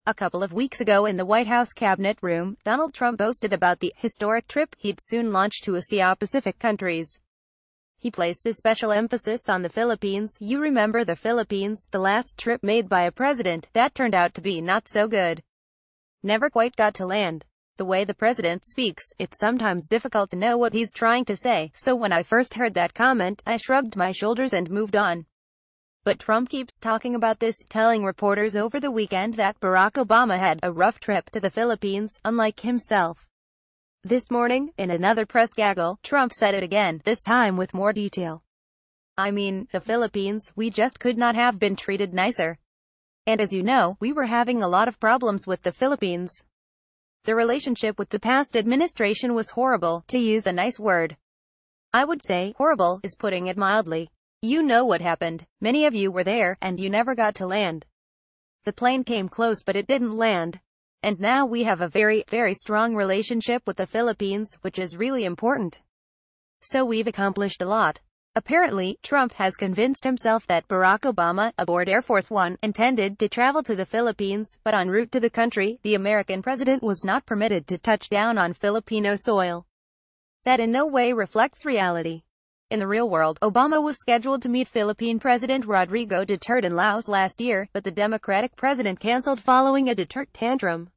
A couple of weeks ago in the White House cabinet room, Donald Trump boasted about the historic trip he'd soon launch to AsiaPacific countries. He placed a special emphasis on the Philippines. You remember the Philippines, the last trip made by a president that turned out to be not so good. Never quite got to land. The way the president speaks, it's sometimes difficult to know what he's trying to say, so when I first heard that comment, I shrugged my shoulders and moved on. But Trump keeps talking about this, telling reporters over the weekend that Barack Obama had a rough trip to the Philippines, unlike himself. This morning, in another press gaggle, Trump said it again, this time with more detail. I mean, the Philippines, we just could not have been treated nicer. And as you know, we were having a lot of problems with the Philippines. The relationship with the past administration was horrible, to use a nice word. I would say, horrible is putting it mildly. You know what happened. Many of you were there, and you never got to land. The plane came close but it didn't land. And now we have a very, very strong relationship with the Philippines, which is really important. So we've accomplished a lot. Apparently, Trump has convinced himself that Barack Obama, aboard Air Force One, intended to travel to the Philippines, but en route to the country, the American president was not permitted to touch down on Filipino soil. That in no way reflects reality. In the real world, Obama was scheduled to meet Philippine President Rodrigo Duterte in Laos last year, but the Democratic president canceled following a Duterte tantrum.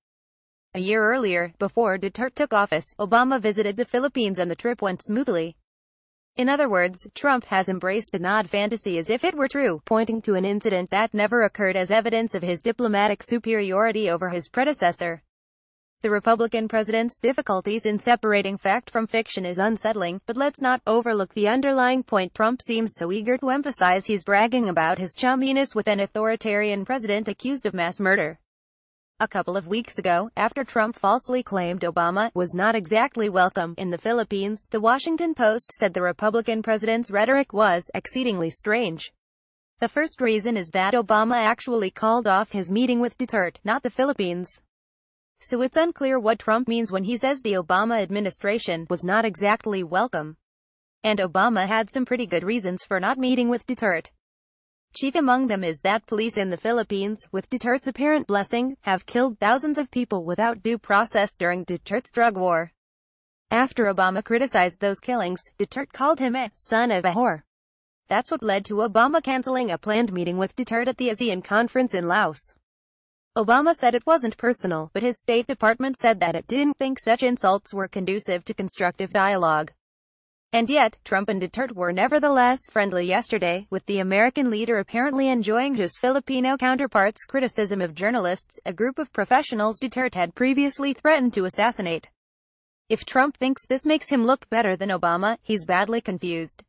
A year earlier, before Duterte took office, Obama visited the Philippines and the trip went smoothly. In other words, Trump has embraced an odd fantasy as if it were true, pointing to an incident that never occurred as evidence of his diplomatic superiority over his predecessor. The Republican president's difficulties in separating fact from fiction is unsettling, but let's not overlook the underlying point. Trump seems so eager to emphasize he's bragging about his chumminess with an authoritarian president accused of mass murder. A couple of weeks ago, after Trump falsely claimed Obama was not exactly welcome in the Philippines, The Washington Post said the Republican president's rhetoric was exceedingly strange. The first reason is that Obama actually called off his meeting with Duterte, not the Philippines. So it's unclear what Trump means when he says the Obama administration was not exactly welcome. And Obama had some pretty good reasons for not meeting with Duterte. Chief among them is that police in the Philippines, with Duterte's apparent blessing, have killed thousands of people without due process during Duterte's drug war. After Obama criticized those killings, Duterte called him a son of a whore. That's what led to Obama canceling a planned meeting with Duterte at the ASEAN conference in Laos. Obama said it wasn't personal, but his State Department said that it didn't think such insults were conducive to constructive dialogue. And yet, Trump and Duterte were nevertheless friendly yesterday, with the American leader apparently enjoying his Filipino counterpart's criticism of journalists, a group of professionals Duterte had previously threatened to assassinate. If Trump thinks this makes him look better than Obama, he's badly confused.